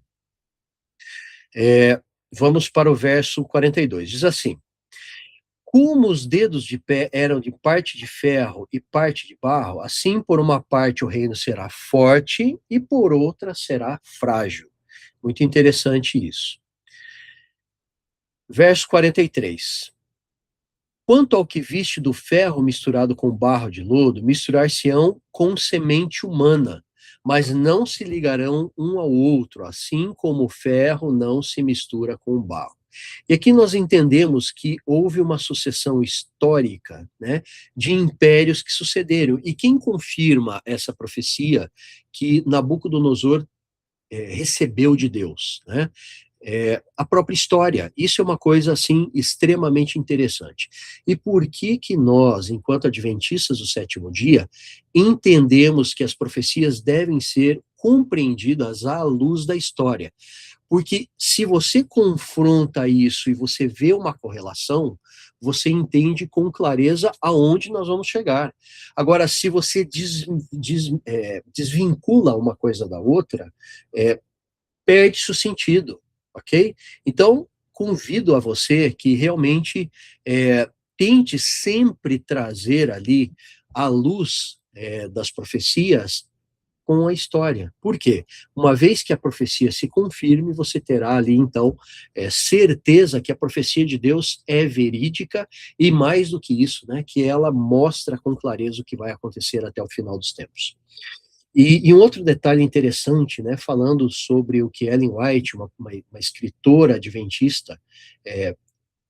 Speaker 1: Vamos para o verso 42. Diz assim: como os dedos de pé eram de parte de ferro e parte de barro, assim por uma parte o reino será forte e por outra será frágil. Muito interessante isso. Verso 43. Quanto ao que viste do ferro misturado com barro de lodo, misturar-se-ão com semente humana, mas não se ligarão um ao outro, assim como o ferro não se mistura com o barro. E aqui nós entendemos que houve uma sucessão histórica, né, de impérios que sucederam. E quem confirma essa profecia que Nabucodonosor recebeu de Deus, né? A própria história. Isso é uma coisa, assim, extremamente interessante. E por que que nós, enquanto adventistas do sétimo dia, entendemos que as profecias devem ser compreendidas à luz da história? Porque se você confronta isso e você vê uma correlação, você entende com clareza aonde nós vamos chegar. Agora, se você desvincula uma coisa da outra, perde-se o sentido, ok? Então, convido a você que realmente tente sempre trazer ali a luz das profecias com a história. Por quê? Uma vez que a profecia se confirme, você terá ali, então, certeza que a profecia de Deus é verídica e, mais do que isso, né, que ela mostra com clareza o que vai acontecer até o final dos tempos. E um outro detalhe interessante, né, falando sobre o que Ellen White, uma escritora adventista,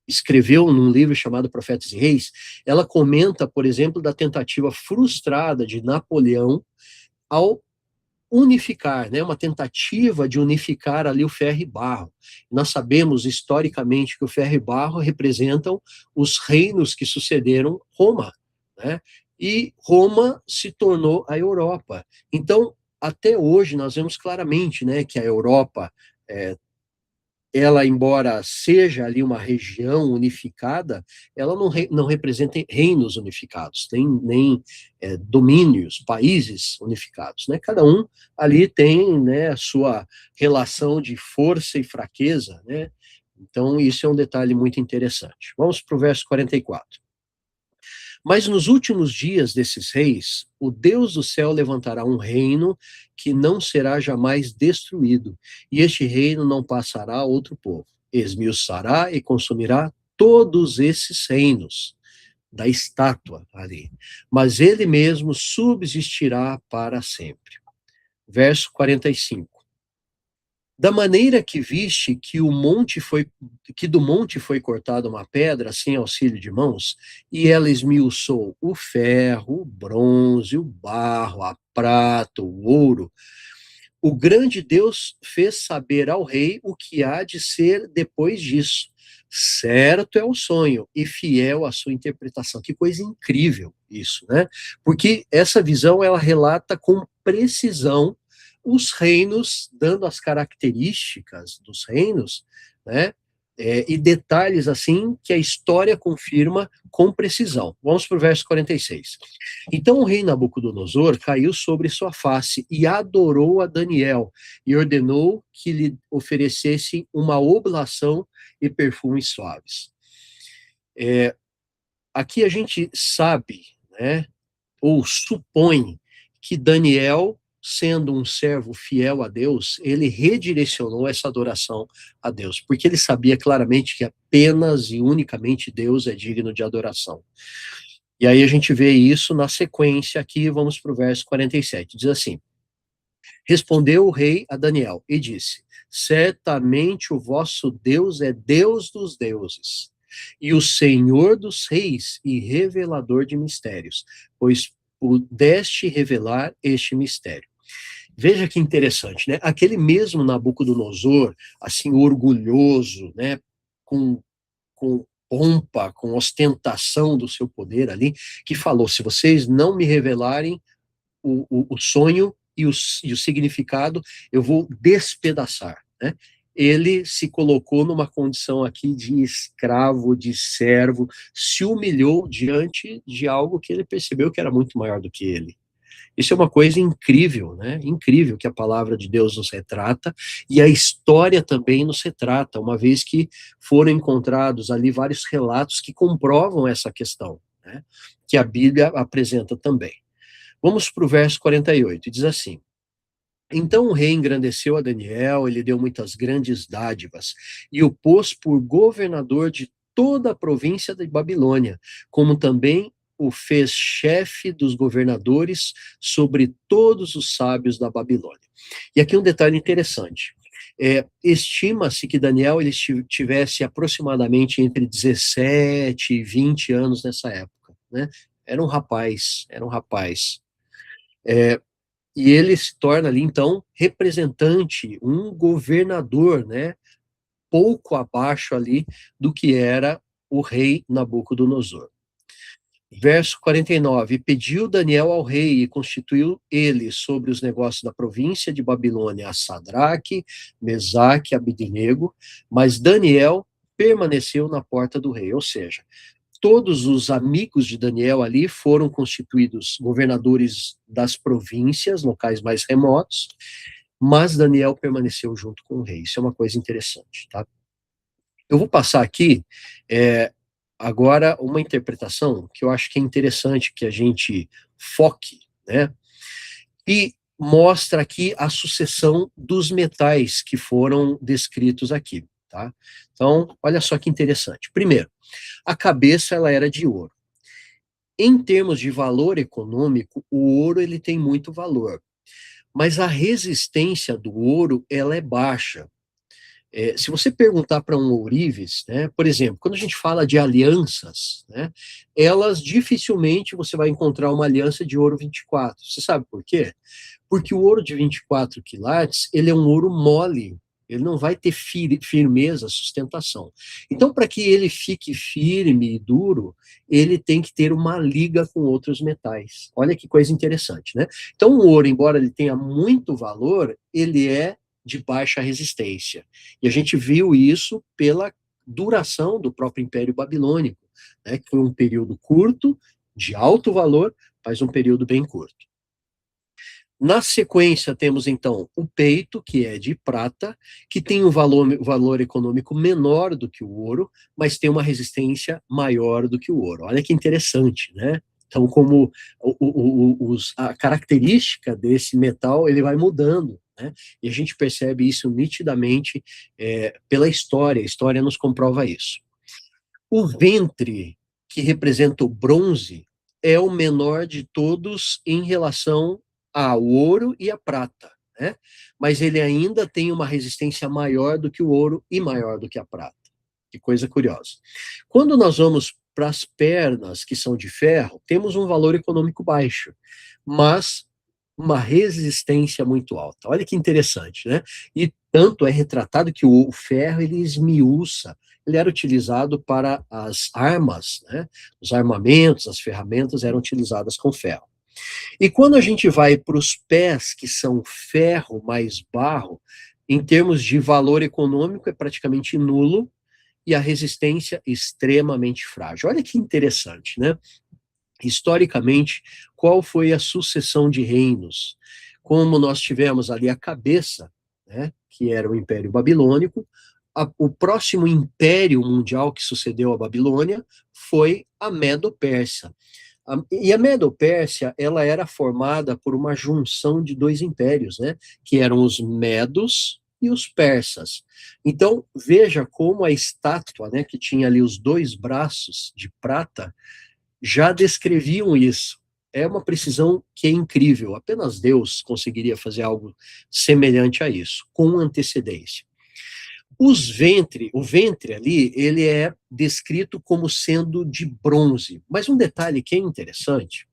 Speaker 1: escreveu num livro chamado Profetas e Reis, ela comenta, por exemplo, da tentativa frustrada de Napoleão ao unificar, né, uma tentativa de unificar ali o ferro e barro. Nós sabemos historicamente que o ferro e barro representam os reinos que sucederam Roma, né? E Roma se tornou a Europa. Então, até hoje nós vemos claramente, né, que a Europa ela, embora seja ali uma região unificada, ela não representa reinos unificados, nem domínios, países unificados, né? Cada um ali tem, né, a sua relação de força e fraqueza, né? Então, isso é um detalhe muito interessante. Vamos para o verso 44. Mas nos últimos dias desses reis, o Deus do céu levantará um reino que não será jamais destruído, e este reino não passará a outro povo. Esmiuçará e consumirá todos esses reinos da estátua ali, mas ele mesmo subsistirá para sempre. Verso 45. Da maneira que viste que do monte foi cortada uma pedra sem auxílio de mãos, e ela esmiuçou o ferro, o bronze, o barro, a prata, o ouro, o grande Deus fez saber ao rei o que há de ser depois disso. Certo é o sonho e fiel a sua interpretação. Que coisa incrível isso, né? Porque essa visão ela relata com precisão os reinos, dando as características dos reinos, né? E detalhes assim que a história confirma com precisão. Vamos para o verso 46. Então o rei Nabucodonosor caiu sobre sua face e adorou a Daniel e ordenou que lhe oferecessem uma oblação e perfumes suaves. Aqui a gente sabe, né, ou supõe que Daniel, sendo um servo fiel a Deus, ele redirecionou essa adoração a Deus, porque ele sabia claramente que apenas e unicamente Deus é digno de adoração. E aí a gente vê isso na sequência aqui, vamos para o verso 47, diz assim: respondeu o rei a Daniel e disse: certamente o vosso Deus é Deus dos deuses, e o Senhor dos reis e revelador de mistérios, pois pudeste revelar este mistério. Veja que interessante, né? Aquele mesmo Nabucodonosor, assim, orgulhoso, né? Com pompa, com ostentação do seu poder ali, que falou: se vocês não me revelarem o sonho e o significado, eu vou despedaçar, né? ele se colocou numa condição aqui de escravo, de servo, se humilhou diante de algo que ele percebeu que era muito maior do que ele. Isso é uma coisa incrível, né? Incrível que a palavra de Deus nos retrata e a história também nos retrata, uma vez que foram encontrados ali vários relatos que comprovam essa questão, né? Que a Bíblia apresenta também. Vamos para o verso 48, diz assim: então o rei engrandeceu a Daniel, ele deu muitas grandes dádivas, e o pôs por governador de toda a província de Babilônia, como também o fez chefe dos governadores sobre todos os sábios da Babilônia. E aqui um detalhe interessante. Estima-se que Daniel ele tivesse aproximadamente entre 17 e 20 anos nessa época, né? Era um rapaz, era um rapaz. E ele se torna ali, então, representante, um governador, né, pouco abaixo ali do que era o rei Nabucodonosor. Verso 49, pediu Daniel ao rei e constituiu ele sobre os negócios da província de Babilônia a Sadraque, Mesaque e Abednego, mas Daniel permaneceu na porta do rei, ou seja, todos os amigos de Daniel ali foram constituídos governadores das províncias, locais mais remotos, mas Daniel permaneceu junto com o rei. Isso é uma coisa interessante, tá? Eu vou passar aqui agora uma interpretação que eu acho que é interessante que a gente foque, né? E mostra aqui a sucessão dos metais que foram descritos aqui, tá? Então, olha só que interessante. Primeiro, a cabeça ela era de ouro. Em termos de valor econômico, o ouro ele tem muito valor, mas a resistência do ouro ela é baixa. Se você perguntar para um ourives, né, por exemplo, quando a gente fala de alianças, né, elas dificilmente você vai encontrar uma aliança de ouro 24. Você sabe por quê? Porque o ouro de 24 quilates, ele é um ouro mole, ele não vai ter firmeza, sustentação. Então, para que ele fique firme e duro, ele tem que ter uma liga com outros metais. Olha que coisa interessante, né? Então, o ouro, embora ele tenha muito valor, ele é de baixa resistência. E a gente viu isso pela duração do próprio Império Babilônico, né, que foi um período curto, de alto valor, mas um período bem curto. Na sequência, temos então o peito, que é de prata, que tem um valor econômico menor do que o ouro, mas tem uma resistência maior do que o ouro. Olha que interessante, né? Então, como a característica desse metal ele vai mudando, né? E a gente percebe isso nitidamente pela história. A história nos comprova isso. O ventre, que representa o bronze, é o menor de todos em relação ao ouro e à prata, né? Mas ele ainda tem uma resistência maior do que o ouro e maior do que a prata. Que coisa curiosa. Quando nós vamos para as pernas, que são de ferro, temos um valor econômico baixo, mas uma resistência muito alta. Olha que interessante, né? E tanto é retratado que o ferro ele esmiuça, ele era utilizado para as armas, né? Os armamentos, as ferramentas eram utilizadas com ferro. E quando a gente vai para os pés, que são ferro mais barro, em termos de valor econômico, é praticamente nulo e a resistência extremamente frágil. Olha que interessante, né? Historicamente, qual foi a sucessão de reinos? Como nós tivemos ali a cabeça, né, que era o Império Babilônico, o próximo império mundial que sucedeu à Babilônia foi a Medo-Pérsia. E a Medo-Pérsia, ela era formada por uma junção de dois impérios, né, que eram os Medos e os persas. Então, veja como a estátua, né, que tinha ali os dois braços de prata, já descreviam isso. É uma precisão que é incrível. Apenas Deus conseguiria fazer algo semelhante a isso, com antecedência. O ventre ali, ele é descrito como sendo de bronze. Mas um detalhe que é interessante,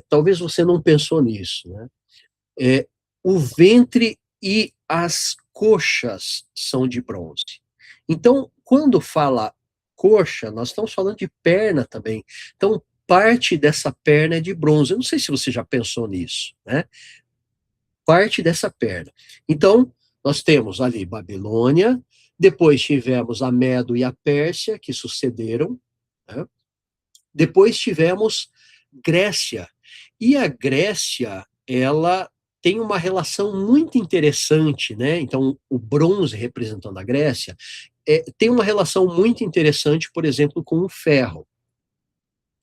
Speaker 1: talvez você não pensou nisso, né? O ventre e as coxas são de bronze. Então, quando fala coxa, nós estamos falando de perna também. Então, parte dessa perna é de bronze. Eu não sei se você já pensou nisso, né? Parte dessa perna. Então, Nós temos ali Babilônia, depois tivemos a Medo e a Pérsia, que sucederam, né? Depois tivemos Grécia. E a Grécia, ela tem uma relação muito interessante, né? Então, o bronze representando a Grécia tem uma relação muito interessante, por exemplo, com o ferro,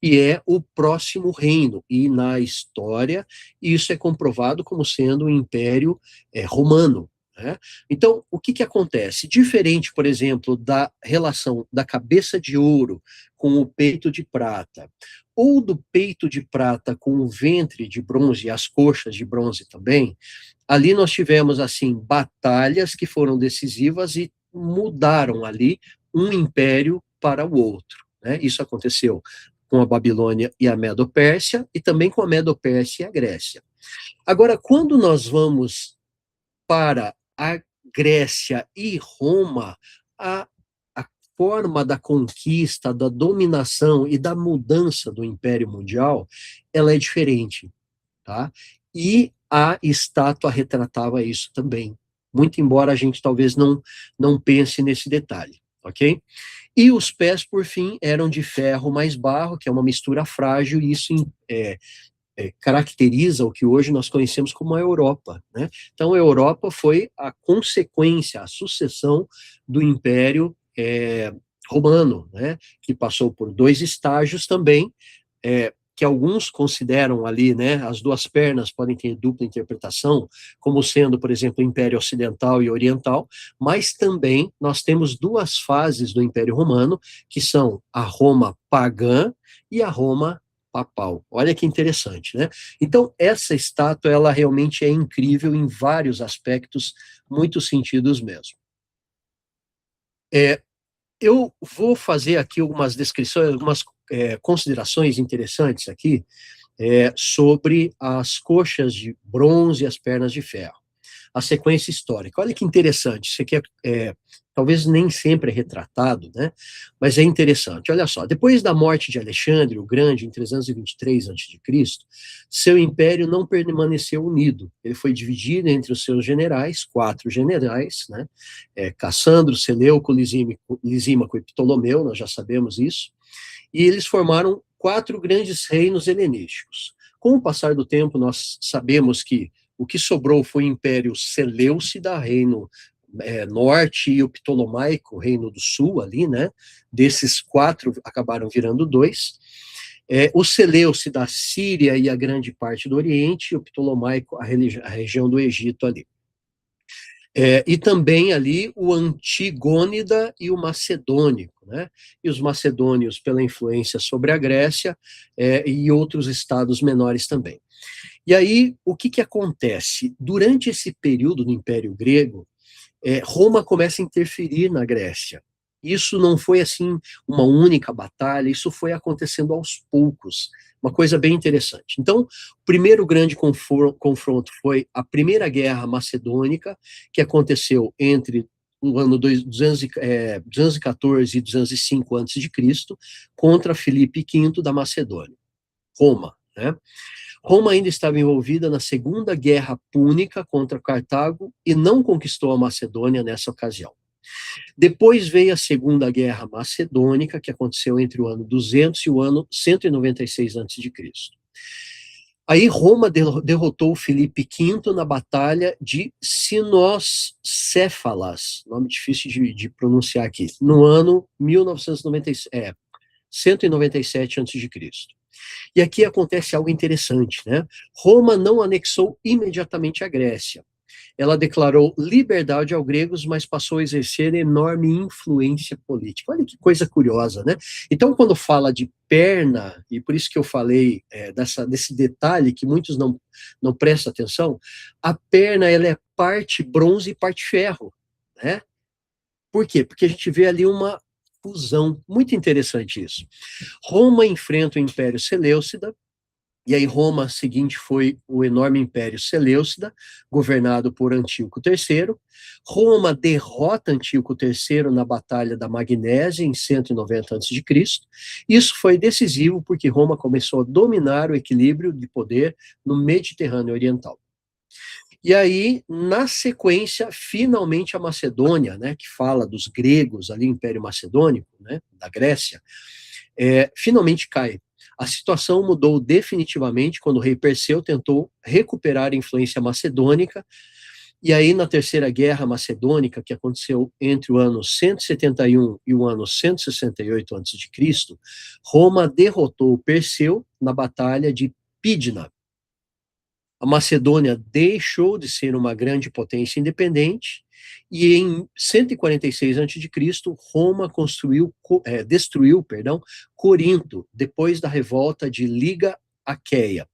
Speaker 1: que é o próximo reino. E na história, isso é comprovado como sendo o Império Romano, né? Então, o que acontece? Diferente, por exemplo, da relação da cabeça de ouro com o peito de prata, ou do peito de prata com o ventre de bronze e as coxas de bronze também, ali nós tivemos, assim, batalhas que foram decisivas e mudaram ali um império para o outro, né? Isso aconteceu com a Babilônia e a Medo-Pérsia, e também com a Medo-Pérsia e a Grécia. Agora, quando nós vamos para a Grécia e Roma, a forma da conquista, da dominação e da mudança do Império Mundial, ela é diferente, tá? E a estátua retratava isso também, muito embora a gente talvez não pense nesse detalhe, ok? E os pés, por fim, eram de ferro mais barro, que é uma mistura frágil, e isso caracteriza o que hoje nós conhecemos como a Europa, né? Então, a Europa foi a consequência, a sucessão do Império Romano, né? Que passou por dois estágios também, que alguns consideram ali, né, as duas pernas podem ter dupla interpretação, como sendo, por exemplo, o Império Ocidental e Oriental, mas também nós temos duas fases do Império Romano, que são a Roma pagã e a Roma papal. Olha que interessante, né? Então, essa estátua, ela realmente é incrível em vários aspectos, muitos sentidos mesmo. Eu vou fazer aqui algumas descrições, algumas considerações interessantes aqui sobre as coxas de bronze e as pernas de ferro. A sequência histórica. Olha que interessante, isso aqui talvez nem sempre é retratado, né? Mas é interessante. Olha só, depois da morte de Alexandre o Grande, em 323 a.C., seu império não permaneceu unido. Ele foi dividido entre os seus generais, 4 generais, né? Cassandro, Seleuco, Lisímaco e Ptolomeu, nós já sabemos isso, e eles formaram 4 grandes reinos helenísticos. Com o passar do tempo, nós sabemos que o que sobrou foi o Império Seleucida, reino norte, e o Ptolomaico, reino do sul ali, né? Desses 4 acabaram virando 2. O Seleucida, a Síria e a grande parte do Oriente, e o Ptolomaico, a região do Egito ali. E também ali o Antigônida e o Macedônico, né? E os macedônios pela influência sobre a Grécia e outros estados menores também. E aí, o que acontece? Durante esse período do Império Grego, Roma começa a interferir na Grécia. Isso não foi, assim, uma única batalha, isso foi acontecendo aos poucos, uma coisa bem interessante. Então, o primeiro grande confronto foi a Primeira Guerra Macedônica, que aconteceu entre o ano 214 e 205 a.C., contra Filipe V da Macedônia, Roma, né? Roma ainda estava envolvida na Segunda Guerra Púnica contra Cartago e não conquistou a Macedônia nessa ocasião. Depois veio a Segunda Guerra Macedônica, que aconteceu entre o ano 200 e o ano 196 a.C. Aí Roma derrotou Filipe V na Batalha de Sinoscéfalas, nome difícil de pronunciar aqui, no ano 197 a.C. E aqui acontece algo interessante, né? Roma não anexou imediatamente a Grécia. Ela declarou liberdade aos gregos, mas passou a exercer enorme influência política. Olha que coisa curiosa, né? Então, quando fala de perna, e por isso que eu falei desse detalhe que muitos não prestam atenção, a perna ela é parte bronze e parte ferro, né? Por quê? Porque a gente vê ali uma fusão, muito interessante isso. Roma enfrenta o Império Seleucida, e aí Roma seguinte foi o enorme Império Seleucida, governado por Antíoco III. Roma derrota Antíoco III na Batalha da Magnésia, em 190 a.C. Isso foi decisivo porque Roma começou a dominar o equilíbrio de poder no Mediterrâneo Oriental. E aí, na sequência, finalmente a Macedônia, né, que fala dos gregos ali, Império Macedônico, né, da Grécia, finalmente cai. A situação mudou definitivamente quando o rei Perseu tentou recuperar a influência macedônica, e aí na Terceira Guerra Macedônica, que aconteceu entre o ano 171 e o ano 168 a.C., Roma derrotou Perseu na Batalha de Pídna. A Macedônia deixou de ser uma grande potência independente, e em 146 a.C., Roma destruiu Corinto, depois da revolta de Liga Aqueia.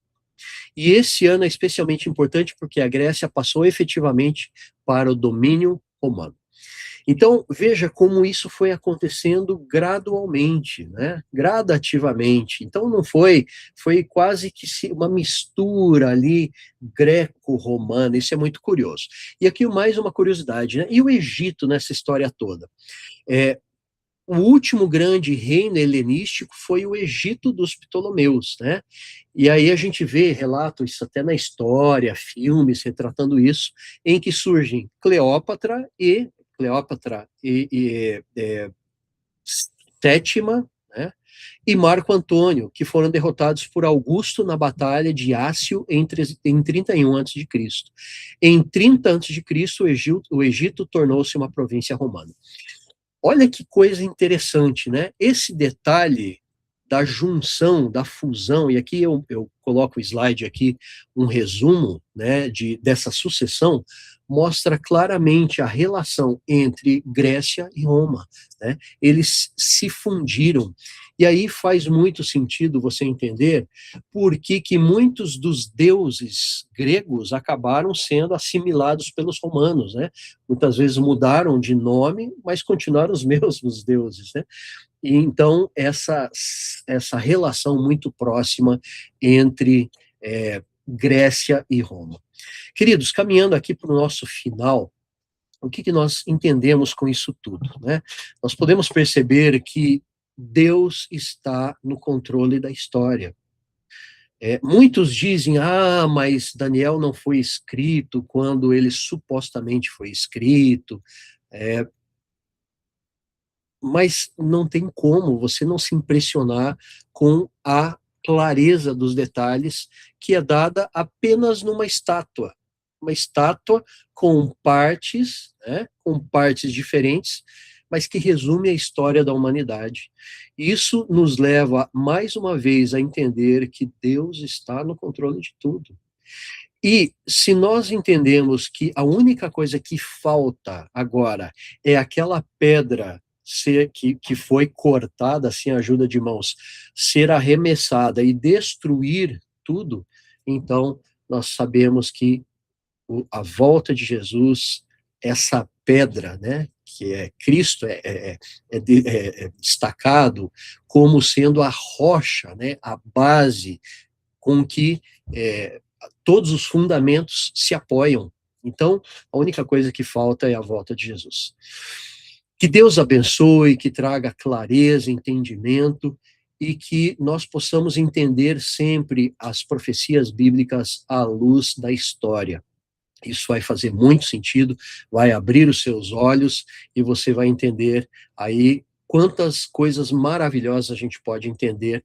Speaker 1: E esse ano é especialmente importante porque a Grécia passou efetivamente para o domínio romano. Então, veja como isso foi acontecendo gradualmente, né? Gradativamente. Então, não foi quase que uma mistura ali greco-romana, isso é muito curioso. E aqui mais uma curiosidade, né? E o Egito nessa história toda? O último grande reino helenístico foi o Egito dos Ptolomeus, né? E aí a gente vê relatos, isso até na história, filmes retratando isso, em que surgem Cleópatra e Sétima, né? E Marco Antônio, que foram derrotados por Augusto na batalha de Ácio em 31 a.C. Em 30 a.C., o Egito tornou-se uma província romana. Olha que coisa interessante, né? Esse detalhe da junção, da fusão, e aqui eu coloco o slide aqui, um resumo, né, dessa sucessão, mostra claramente a relação entre Grécia e Roma, né? Eles se fundiram. E aí faz muito sentido você entender por que muitos dos deuses gregos acabaram sendo assimilados pelos romanos, né? Muitas vezes mudaram de nome, mas continuaram os mesmos deuses, né? E então essa relação muito próxima entre Grécia e Roma. Queridos, caminhando aqui para o nosso final, o que nós entendemos com isso tudo, né? Nós podemos perceber que Deus está no controle da história. Muitos dizem, mas Daniel não foi escrito quando ele supostamente foi escrito, mas não tem como você não se impressionar com a clareza dos detalhes que é dada apenas numa estátua. Uma estátua com partes, né, com partes diferentes, mas que resume a história da humanidade. Isso nos leva, mais uma vez, a entender que Deus está no controle de tudo. E se nós entendemos que a única coisa que falta agora é aquela pedra que foi cortada sem ajuda de mãos, ser arremessada e destruir tudo, então nós sabemos que a volta de Jesus, essa pedra, né, que é Cristo, é destacado como sendo a rocha, né, a base com que todos os fundamentos se apoiam. Então, a única coisa que falta é a volta de Jesus. Que Deus abençoe, que traga clareza, entendimento, e que nós possamos entender sempre as profecias bíblicas à luz da história. Isso vai fazer muito sentido, vai abrir os seus olhos e você vai entender aí quantas coisas maravilhosas a gente pode entender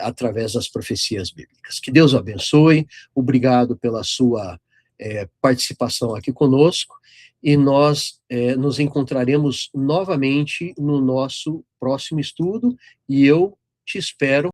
Speaker 1: através das profecias bíblicas. Que Deus o abençoe, obrigado pela sua participação aqui conosco, e nós nos encontraremos novamente no nosso próximo estudo, e eu te espero